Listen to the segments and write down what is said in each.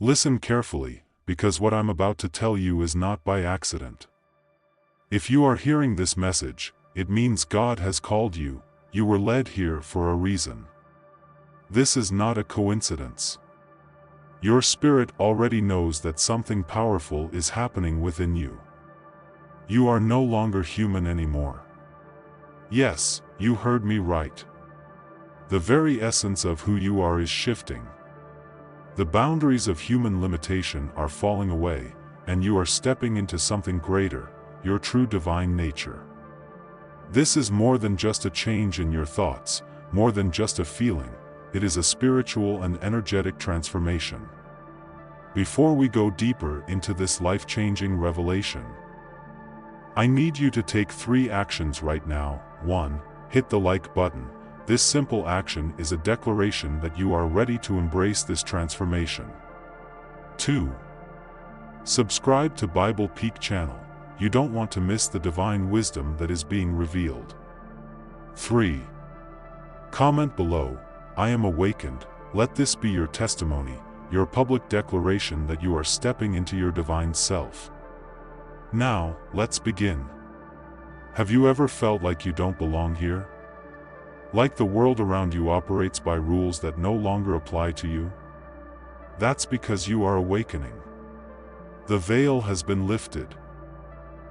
Listen carefully, because what I'm about to tell you is not by accident. If you are hearing this message, it means God has called you. You were led here for a reason. This is not a coincidence. Your spirit already knows that something powerful is happening within you. You are no longer human anymore. Yes, you heard me right. The very essence of who you are is shifting. The boundaries of human limitation are falling away, and you are stepping into something greater, your true divine nature. This is more than just a change in your thoughts, more than just a feeling. It is a spiritual and energetic transformation. Before we go deeper into this life-changing revelation, I need you to take 3 actions right now. 1. Hit the like button. This simple action is a declaration that you are ready to embrace this transformation. 2. Subscribe to Bible Peak channel. You don't want to miss the divine wisdom that is being revealed. 3. Comment below, I am awakened. Let this be your testimony, your public declaration that you are stepping into your divine self. Now, let's begin. Have you ever felt like you don't belong here? Like the world around you operates by rules that no longer apply to you? That's because you are awakening. The veil has been lifted.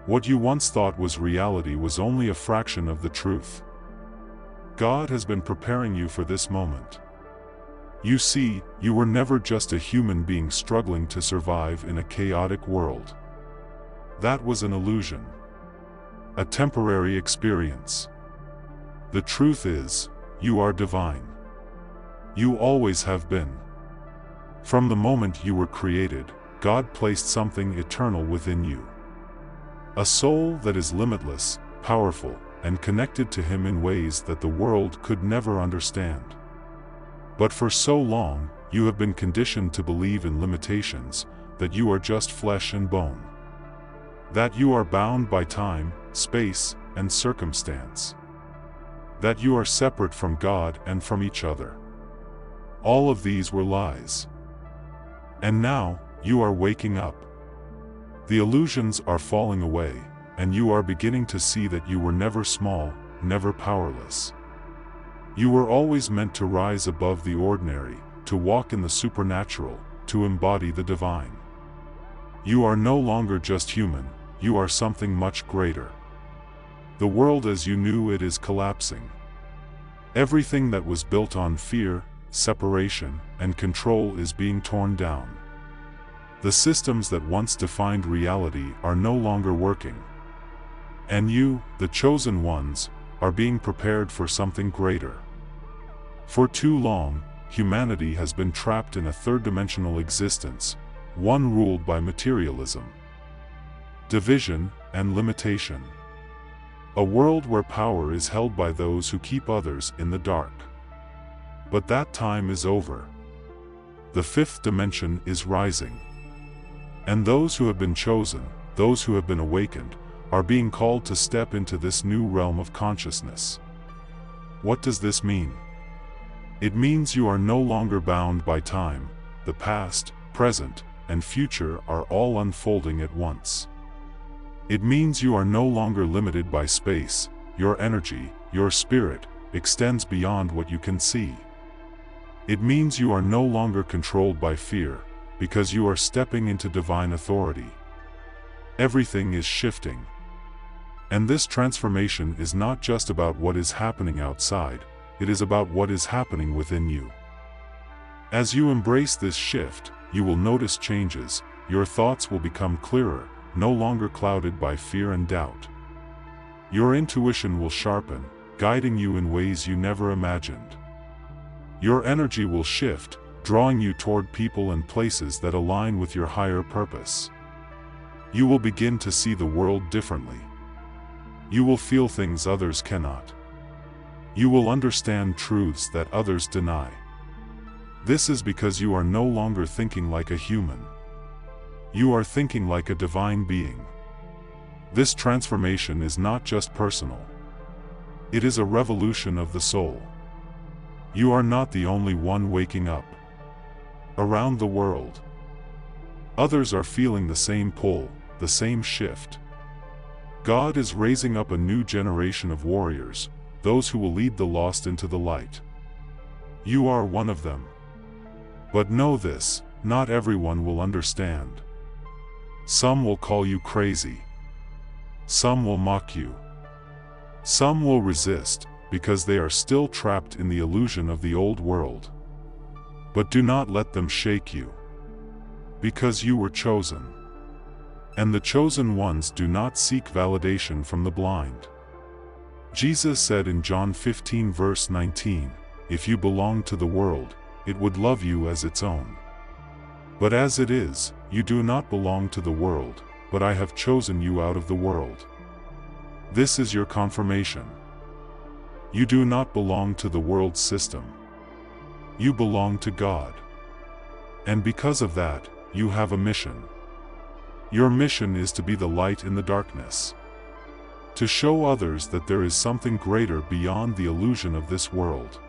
What you once thought was reality was only a fraction of the truth. God has been preparing you for this moment. You see, you were never just a human being struggling to survive in a chaotic world. That was an illusion. A temporary experience. The truth is, you are divine. You always have been. From the moment you were created, God placed something eternal within you. A soul that is limitless, powerful, and connected to Him in ways that the world could never understand. But for so long, you have been conditioned to believe in limitations, that you are just flesh and bone. That you are bound by time, space, and circumstance. That you are separate from God and from each other. All of these were lies. And now, you are waking up. The illusions are falling away, and you are beginning to see that you were never small, never powerless. You were always meant to rise above the ordinary, to walk in the supernatural, to embody the divine. You are no longer just human, you are something much greater. The world as you knew it is collapsing. Everything that was built on fear, separation, and control is being torn down. The systems that once defined reality are no longer working. And you, the chosen ones, are being prepared for something greater. For too long, humanity has been trapped in a third-dimensional existence, one ruled by materialism, division, and limitation. A world where power is held by those who keep others in the dark. But that time is over. The 5th dimension is rising. And those who have been chosen, those who have been awakened, are being called to step into this new realm of consciousness. What does this mean? It means you are no longer bound by time. The past, present, and future are all unfolding at once. It means you are no longer limited by space. Your energy, your spirit, extends beyond what you can see. It means you are no longer controlled by fear, because you are stepping into divine authority. Everything is shifting. And this transformation is not just about what is happening outside, it is about what is happening within you. As you embrace this shift, you will notice changes. Your thoughts will become clearer, no longer clouded by fear and doubt. Your intuition will sharpen, guiding you in ways you never imagined. Your energy will shift, drawing you toward people and places that align with your higher purpose. You will begin to see the world differently. You will feel things others cannot. You will understand truths that others deny. This is because you are no longer thinking like a human. You are thinking like a divine being. This transformation is not just personal. It is a revolution of the soul. You are not the only one waking up. Around the world, Others are feeling the same pull, the same shift. God is raising up a new generation of warriors, those who will lead the lost into the light. You are one of them. But know this, not everyone will understand. Some will call you crazy. Some will mock you. Some will resist, because they are still trapped in the illusion of the old world. But do not let them shake you. Because you were chosen. And the chosen ones do not seek validation from the blind. Jesus said in John 15 verse 19, "If you belong to the world, it would love you as its own. But as it is, you do not belong to the world, but I have chosen you out of the world." This is your confirmation. You do not belong to the world's system. You belong to God. And because of that, you have a mission. Your mission is to be the light in the darkness. To show others that there is something greater beyond the illusion of this world.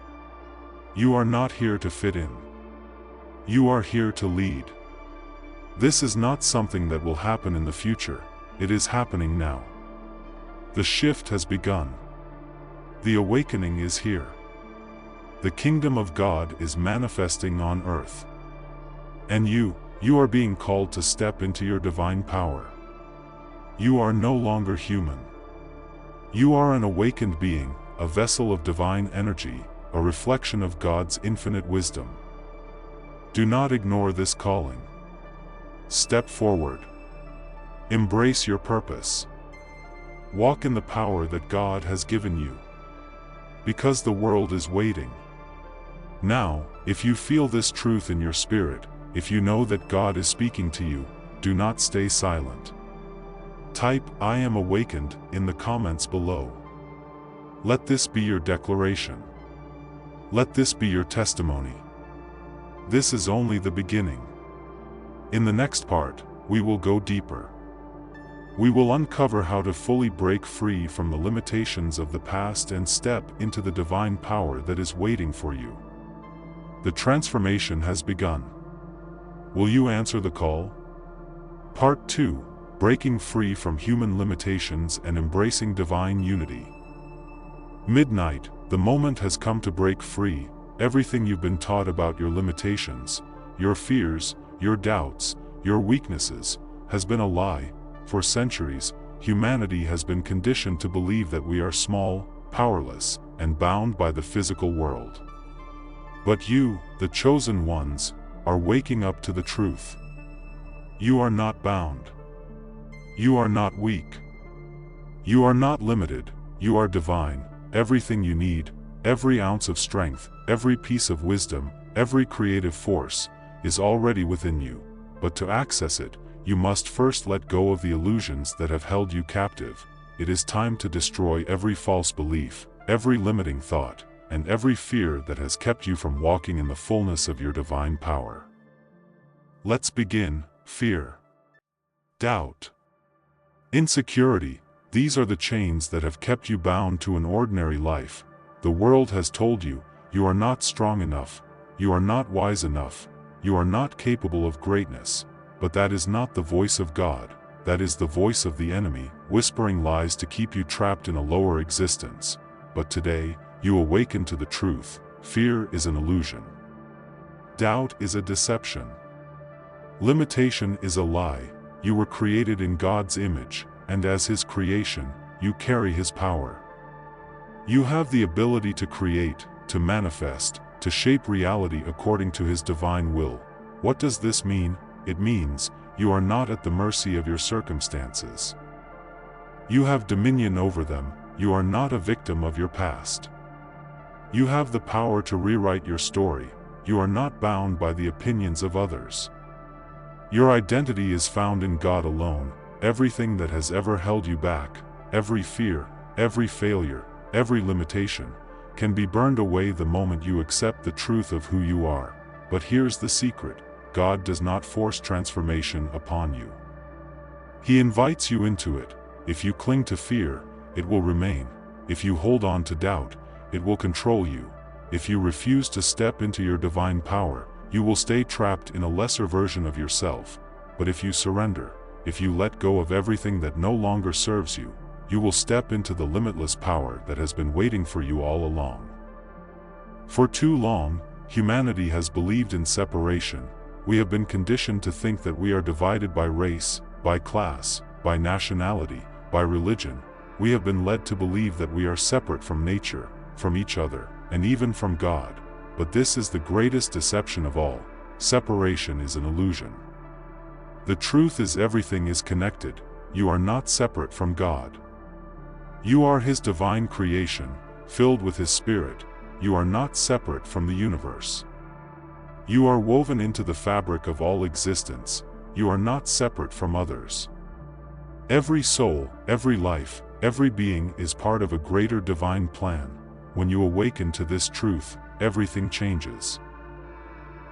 You are not here to fit in. You are here to lead. This is not something that will happen in the future, it is happening now. The shift has begun. The awakening is here. The kingdom of God is manifesting on earth. And you are being called to step into your divine power. You are no longer human. You are an awakened being, a vessel of divine energy, a reflection of God's infinite wisdom. Do not ignore this calling. Step forward. Embrace your purpose. Walk in the power that God has given you. Because the world is waiting. Now, if you feel this truth in your spirit, if you know that God is speaking to you, do not stay silent. Type "I am awakened" in the comments below. Let this be your declaration. Let this be your testimony. This is only the beginning. In the next part, we will go deeper. We will uncover how to fully break free from the limitations of the past and step into the divine power that is waiting for you. The transformation has begun. Will you answer the call? Part 2: Breaking free from human limitations and embracing divine unity. Midnight, the moment has come to break free. Everything you've been taught about your limitations, your fears, your doubts, your weaknesses, has been a lie. For centuries, humanity has been conditioned to believe that we are small, powerless, and bound by the physical world. But you, the chosen ones, are waking up to the truth. You are not bound. You are not weak. You are not limited, you are divine. Everything you need, every ounce of strength, every piece of wisdom, every creative force, is already within you. But to access it, you must first let go of the illusions that have held you captive. It is time to destroy every false belief, every limiting thought, and every fear that has kept you from walking in the fullness of your divine power. Let's begin. Fear, doubt, insecurity, these are the chains that have kept you bound to an ordinary life. The world has told you, you are not strong enough, you are not wise enough, you are not capable of greatness. But that is not the voice of God, that is the voice of the enemy, whispering lies to keep you trapped in a lower existence. But today, you awaken to the truth. Fear is an illusion. Doubt is a deception. Limitation is a lie. You were created in God's image, and as His creation, you carry His power. You have the ability to create, to manifest, to shape reality according to His divine will. What does this mean? It means, you are not at the mercy of your circumstances. You have dominion over them. You are not a victim of your past. You have the power to rewrite your story. You are not bound by the opinions of others. Your identity is found in God alone. Everything that has ever held you back, every fear, every failure, every limitation, can be burned away the moment you accept the truth of who you are. But here's the secret: God does not force transformation upon you. He invites you into it. If you cling to fear, it will remain. If you hold on to doubt, it will control you. If you refuse to step into your divine power, you will stay trapped in a lesser version of yourself. But if you surrender, if you let go of everything that no longer serves you, you will step into the limitless power that has been waiting for you all along. For too long, humanity has believed in separation. We have been conditioned to think that we are divided by race, by class, by nationality, by religion. We have been led to believe that we are separate from nature, from each other, and even from God. But this is the greatest deception of all. Separation is an illusion. The truth is everything is connected. You are not separate from God. You are His divine creation, filled with His Spirit. You are not separate from the universe. You are woven into the fabric of all existence. You are not separate from others. Every soul, every life, every being is part of a greater divine plan. When you awaken to this truth, everything changes.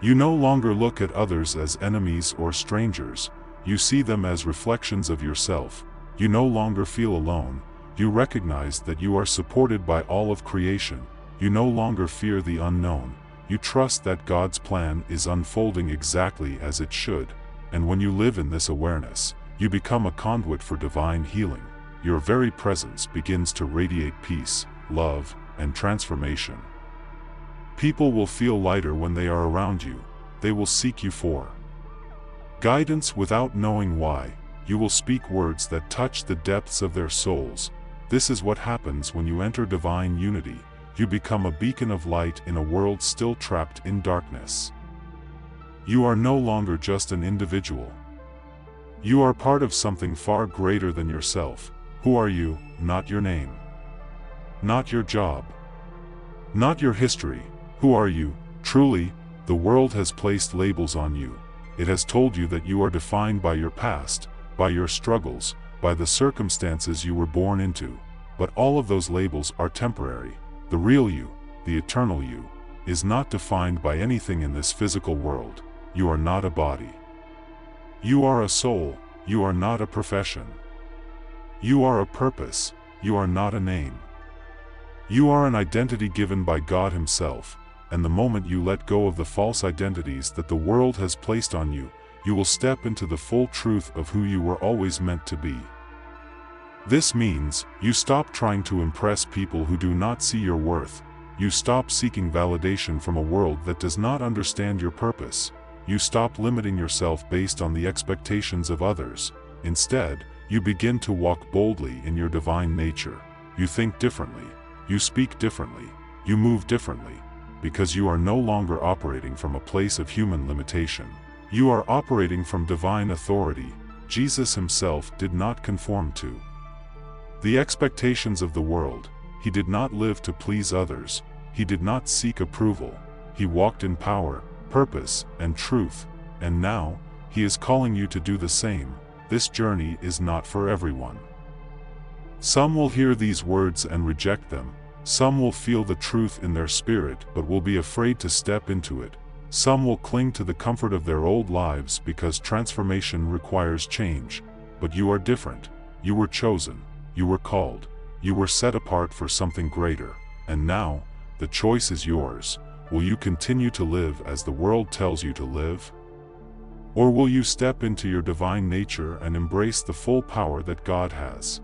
You no longer look at others as enemies or strangers. You see them as reflections of yourself. You no longer feel alone. You recognize that you are supported by all of creation. You no longer fear the unknown. You trust that God's plan is unfolding exactly as it should. And when you live in this awareness, you become a conduit for divine healing. Your very presence begins to radiate peace, love, and transformation. People will feel lighter when they are around you. They will seek you for guidance without knowing why. You will speak words that touch the depths of their souls. This is what happens when you enter divine unity. You become a beacon of light in a world still trapped in darkness. You are no longer just an individual. You are part of something far greater than yourself. Who are you? Not your name. Not your job. Not your history. Who are you, truly? The world has placed labels on you. It has told you that you are defined by your past, by your struggles, by the circumstances you were born into. But all of those labels are temporary. The real you, the eternal you, is not defined by anything in this physical world. You are not a body. You are a soul. You are not a profession. You are a purpose. You are not a name. You are an identity given by God Himself, and the moment you let go of the false identities that the world has placed on you, you will step into the full truth of who you were always meant to be. This means, you stop trying to impress people who do not see your worth. You stop seeking validation from a world that does not understand your purpose. You stop limiting yourself based on the expectations of others. Instead, you begin to walk boldly in your divine nature. You think differently. You speak differently. You move differently. Because you are no longer operating from a place of human limitation. You are operating from divine authority. Jesus Himself did not conform to the expectations of the world. He did not live to please others. He did not seek approval. He walked in power, purpose, and truth. And now, He is calling you to do the same. This journey is not for everyone. Some will hear these words and reject them. Some will feel the truth in their spirit but will be afraid to step into it. Some will cling to the comfort of their old lives because transformation requires change. But you are different. You were chosen. You were called. You were set apart for something greater. And now, the choice is yours. Will you continue to live as the world tells you to live? Or will you step into your divine nature and embrace the full power that God has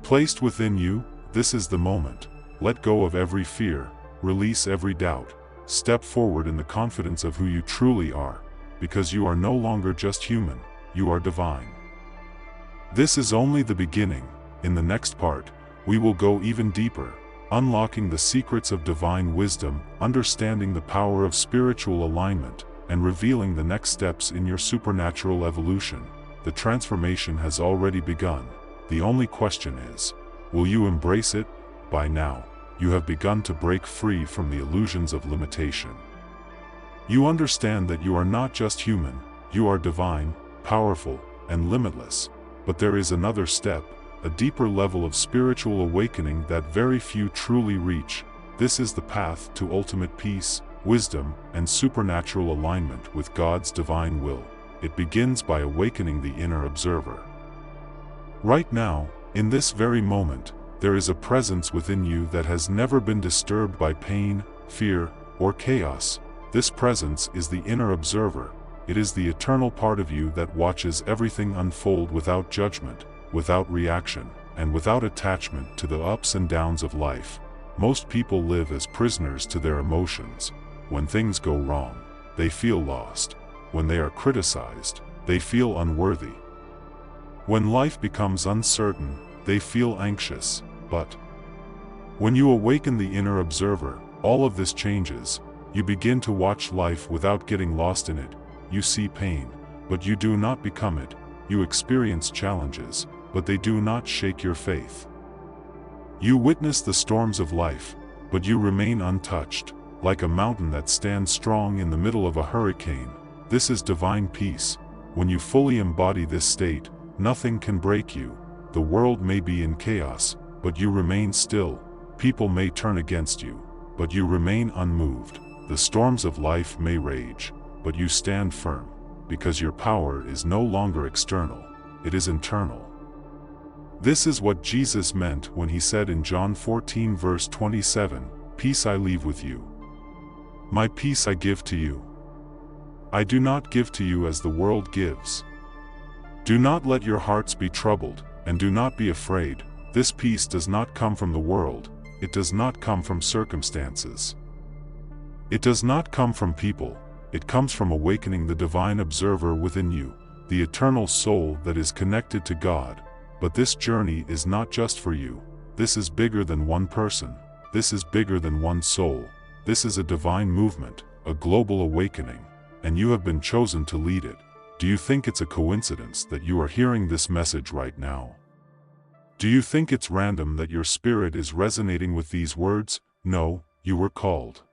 placed within you? This is the moment. Let go of every fear. Release every doubt. Step forward in the confidence of who you truly are. Because you are no longer just human. You are divine. This is only the beginning. In the next part, we will go even deeper, unlocking the secrets of divine wisdom, understanding the power of spiritual alignment, and revealing the next steps in your supernatural evolution. The transformation has already begun. The only question is, will you embrace it? By now, you have begun to break free from the illusions of limitation. You understand that you are not just human, you are divine, powerful, and limitless. But there is another step, a deeper level of spiritual awakening that very few truly reach. This is the path to ultimate peace, wisdom, and supernatural alignment with God's divine will. It begins by awakening the inner observer. Right now, in this very moment, there is a presence within you that has never been disturbed by pain, fear, or chaos. This presence is the inner observer. It is the eternal part of you that watches everything unfold without judgment, without reaction, and without attachment to the ups and downs of life. Most people live as prisoners to their emotions. When things go wrong, they feel lost. When they are criticized, they feel unworthy. When life becomes uncertain, they feel anxious. But when you awaken the inner observer, all of this changes. You begin to watch life without getting lost in it. You see pain, but you do not become it. You experience challenges, but they do not shake your faith. You witness the storms of life, but you remain untouched, like a mountain that stands strong in the middle of a hurricane. This is divine peace. When you fully embody this state, nothing can break you. The world may be in chaos, but you remain still. People may turn against you, but you remain unmoved. The storms of life may rage, but you stand firm, because your power is no longer external, it is internal. This is what Jesus meant when he said in John 14 verse 27, "Peace I leave with you. My peace I give to you. I do not give to you as the world gives. Do not let your hearts be troubled, and do not be afraid." This peace does not come from the world. It does not come from circumstances. It does not come from people. It comes from awakening the divine observer within you, the eternal soul that is connected to God. But this journey is not just for you. This is bigger than one person. This is bigger than one soul. This is a divine movement, a global awakening, and you have been chosen to lead it. Do you think it's a coincidence that you are hearing this message right now? Do you think it's random that your spirit is resonating with these words? No, you were called.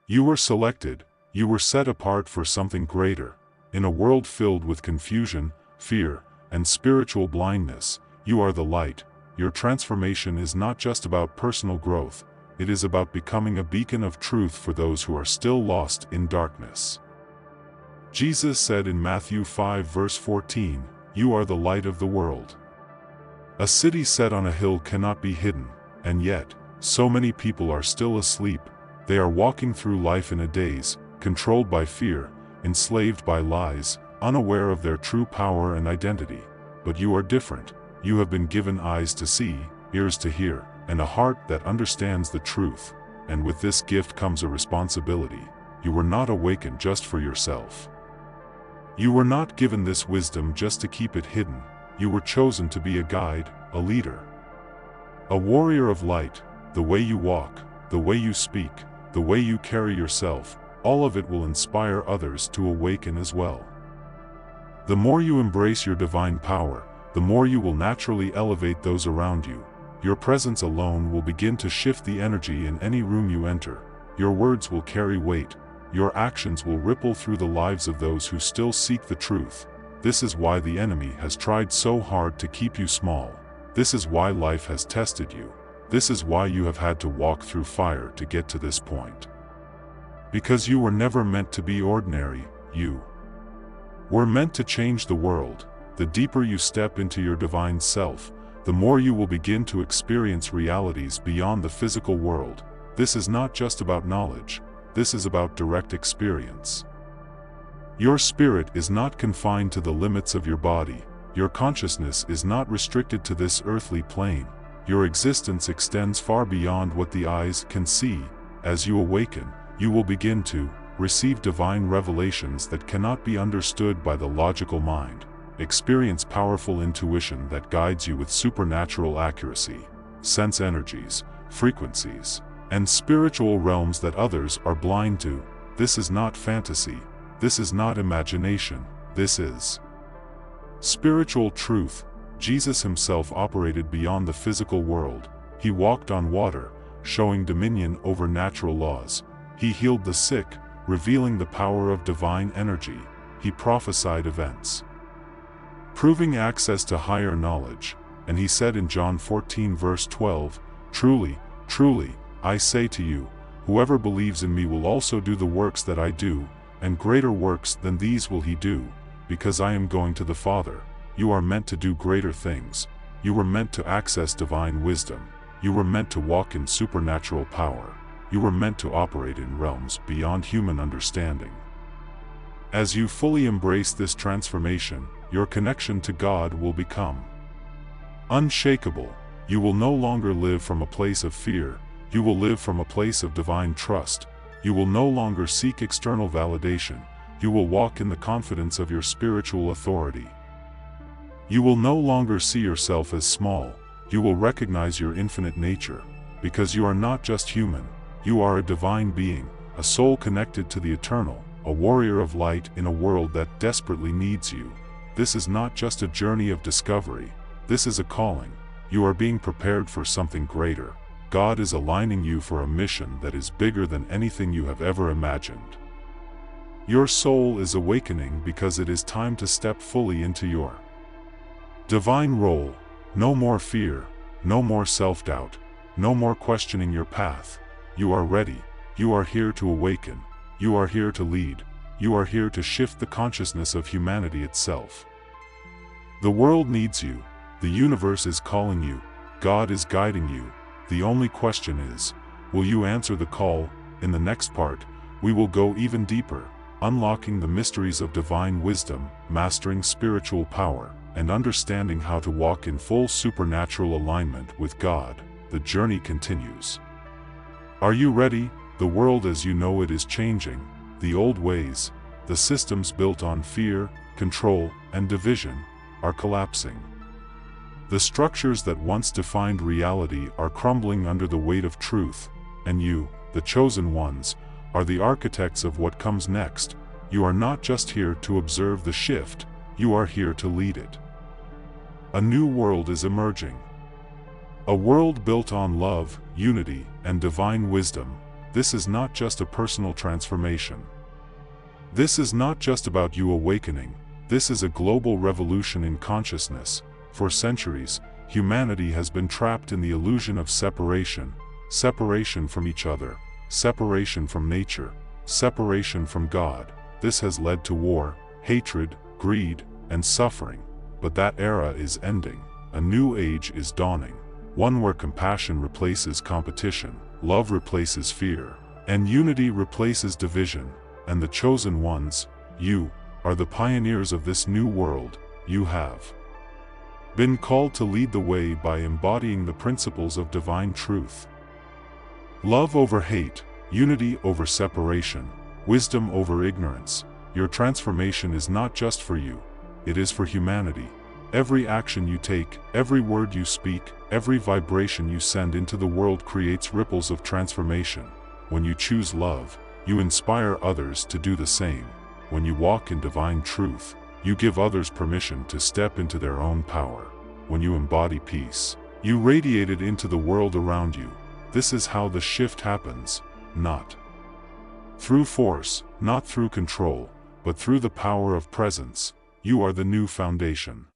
You were selected. You were set apart for something greater. In a world filled with confusion, fear, and spiritual blindness, you are the light. Your transformation is not just about personal growth, it is about becoming a beacon of truth for those who are still lost in darkness. Jesus said in Matthew 5 verse 14, "You are the light of the world." A city set on a hill cannot be hidden, and yet, so many people are still asleep. They are walking through life in a daze, controlled by fear, enslaved by lies, unaware of their true power and identity. But you are different. You have been given eyes to see, ears to hear, and a heart that understands the truth. And with this gift comes a responsibility. You were not awakened just for yourself. You were not given this wisdom just to keep it hidden. You were chosen to be a guide, a leader, a warrior of light. The way you walk, the way you speak, the way you carry yourself, all of it will inspire others to awaken as well. The more you embrace your divine power, the more you will naturally elevate those around you. Your presence alone will begin to shift the energy in any room you enter. Your words will carry weight. Your actions will ripple through the lives of those who still seek the truth. This is why the enemy has tried so hard to keep you small. This is why life has tested you. This is why you have had to walk through fire to get to this point. Because you were never meant to be ordinary, you were meant to change the world. The deeper you step into your divine self, the more you will begin to experience realities beyond the physical world. This is not just about knowledge, this is about direct experience. Your spirit is not confined to the limits of your body. Your consciousness is not restricted to this earthly plane. Your existence extends far beyond what the eyes can see. As you awaken, you will begin to receive divine revelations that cannot be understood by the logical mind. Experience powerful intuition that guides you with supernatural accuracy. Sense energies, frequencies, and spiritual realms that others are blind to. This is not fantasy. This is not imagination. This is spiritual truth. Jesus himself operated beyond the physical world. He walked on water, showing dominion over natural laws. He healed the sick, revealing the power of divine energy. He prophesied events, proving access to higher knowledge. And he said in John 14 verse 12, "Truly, truly, I say to you, whoever believes in me will also do the works that I do, and greater works than these will he do, because I am going to the Father." You are meant to do greater things. You were meant to access divine wisdom. You were meant to walk in supernatural power. You were meant to operate in realms beyond human understanding. As you fully embrace this transformation, your connection to God will become unshakable. You will no longer live from a place of fear, you will live from a place of divine trust. You will no longer seek external validation, you will walk in the confidence of your spiritual authority. You will no longer see yourself as small, you will recognize your infinite nature, because you are not just human, you are a divine being, a soul connected to the eternal, a warrior of light in a world that desperately needs you. This is not just a journey of discovery, this is a calling. You are being prepared for something greater. God is aligning you for a mission that is bigger than anything you have ever imagined. Your soul is awakening because it is time to step fully into your divine role. No more fear, no more self-doubt, no more questioning your path. You are ready, you are here to awaken, you are here to lead, you are here to shift the consciousness of humanity itself. The world needs you, the universe is calling you, God is guiding you. The only question is, will you answer the call? In the next part, we will go even deeper, unlocking the mysteries of divine wisdom, mastering spiritual power, and understanding how to walk in full supernatural alignment with God. The journey continues. Are you ready? The world as you know it is changing. The old ways, the systems built on fear, control, and division, are collapsing. The structures that once defined reality are crumbling under the weight of truth, and you, the chosen ones, are the architects of what comes next. You are not just here to observe the shift, you are here to lead it. A new world is emerging. A world built on love, unity, and divine wisdom. This is not just a personal transformation. This is not just about you awakening, this is a global revolution in consciousness. For centuries, humanity has been trapped in the illusion of separation, separation from each other, separation from nature, separation from God. This has led to war, hatred, greed, and suffering. But that era is ending. A new age is dawning. One where compassion replaces competition, love replaces fear, and unity replaces division. And the chosen ones, you, are the pioneers of this new world. You have been called to lead the way by embodying the principles of divine truth. Love over hate, unity over separation, wisdom over ignorance. Your transformation is not just for you, it is for humanity. Every action you take, every word you speak, every vibration you send into the world creates ripples of transformation. When you choose love, you inspire others to do the same. When you walk in divine truth, you give others permission to step into their own power. When you embody peace, you radiate it into the world around you. This is how the shift happens, not through force, not through control, but through the power of presence. You are the new foundation.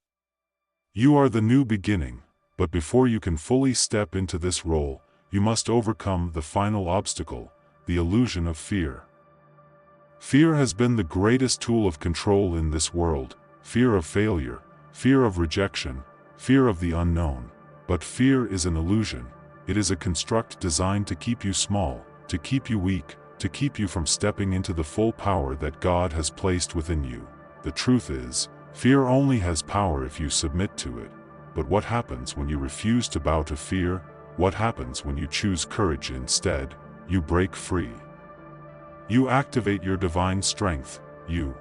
You are the new beginning, but before you can fully step into this role, you must overcome the final obstacle, the illusion of fear. Fear has been the greatest tool of control in this world. Fear of failure, fear of rejection, fear of the unknown. But fear is an illusion. It is a construct designed to keep you small, to keep you weak, to keep you from stepping into the full power that God has placed within you. The truth is, fear only has power if you submit to it. But what happens when you refuse to bow to fear? What happens when you choose courage instead? You break free. You activate your divine strength. You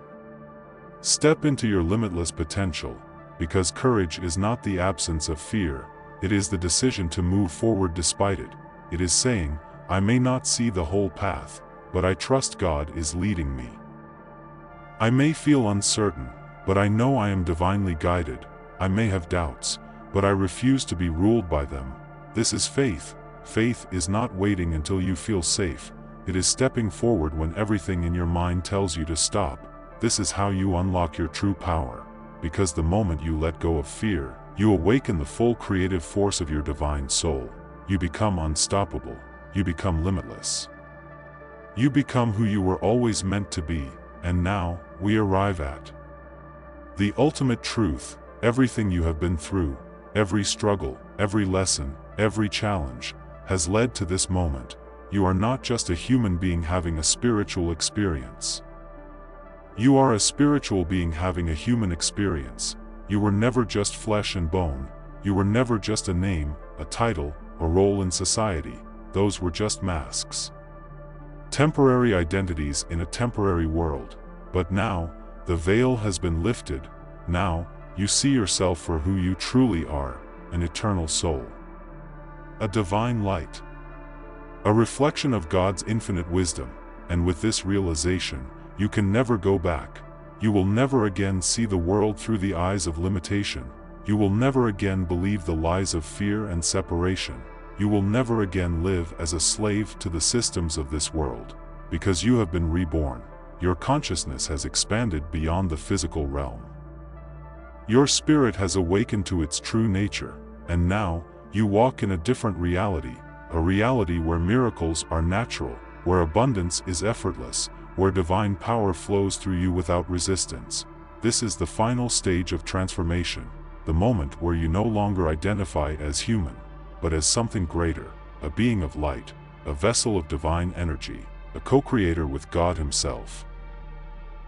step into your limitless potential, because courage is not the absence of fear, it is the decision to move forward despite it. It is saying, I may not see the whole path, but I trust God is leading me. I may feel uncertain, but I know I am divinely guided. I may have doubts, but I refuse to be ruled by them. This is faith. Faith is not waiting until you feel safe. It is stepping forward when everything in your mind tells you to stop. This is how you unlock your true power. Because the moment you let go of fear, you awaken the full creative force of your divine soul. You become unstoppable. You become limitless. You become who you were always meant to be. And now, we arrive at the ultimate truth. Everything you have been through, every struggle, every lesson, every challenge, has led to this moment. You are not just a human being having a spiritual experience. You are a spiritual being having a human experience. You were never just flesh and bone. You were never just a name, a title, a role in society. Those were just masks. Temporary identities in a temporary world. But now, the veil has been lifted. Now, you see yourself for who you truly are, an eternal soul. A divine light. A reflection of God's infinite wisdom, and with this realization, you can never go back. You will never again see the world through the eyes of limitation. You will never again believe the lies of fear and separation. You will never again live as a slave to the systems of this world. Because you have been reborn, your consciousness has expanded beyond the physical realm. Your spirit has awakened to its true nature, and now, you walk in a different reality, a reality where miracles are natural, where abundance is effortless, where divine power flows through you without resistance. This is the final stage of transformation, the moment where you no longer identify as human, but as something greater, a being of light, a vessel of divine energy, a co-creator with God Himself.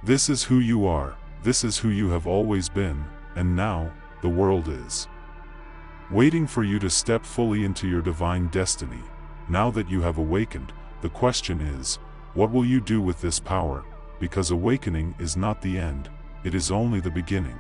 This is who you are, this is who you have always been, and now, the world is waiting for you to step fully into your divine destiny. Now that you have awakened, the question is, what will you do with this power? Because awakening is not the end, it is only the beginning.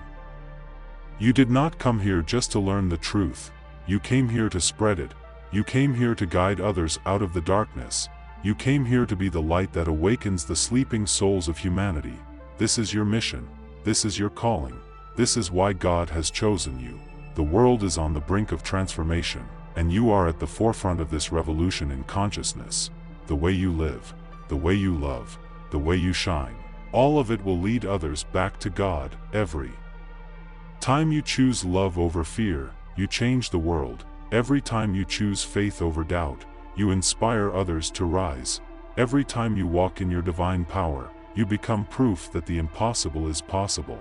You did not come here just to learn the truth. You came here to spread it. You came here to guide others out of the darkness. You came here to be the light that awakens the sleeping souls of humanity. This is your mission. This is your calling. This is why God has chosen you. The world is on the brink of transformation, and you are at the forefront of this revolution in consciousness. The way you live, the way you love, the way you shine, all of it will lead others back to God. Every time you choose love over fear, you change the world. Every time you choose faith over doubt, you inspire others to rise. Every time you walk in your divine power, you become proof that the impossible is possible.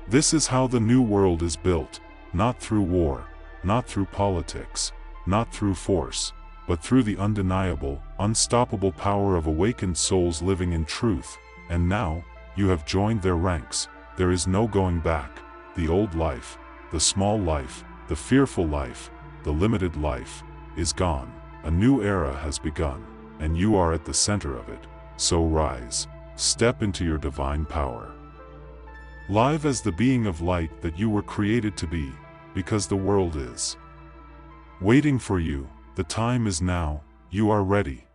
This is how the new world is built, not through war, not through politics, not through force, but through the undeniable, unstoppable power of awakened souls living in truth. And now, you have joined their ranks. There is no going back. The old life, the small life, the fearful life, the limited life, is gone. A new era has begun, and you are at the center of it. So rise, step into your divine power. Live as the being of light that you were created to be, because the world is waiting for you. The time is now, you are ready.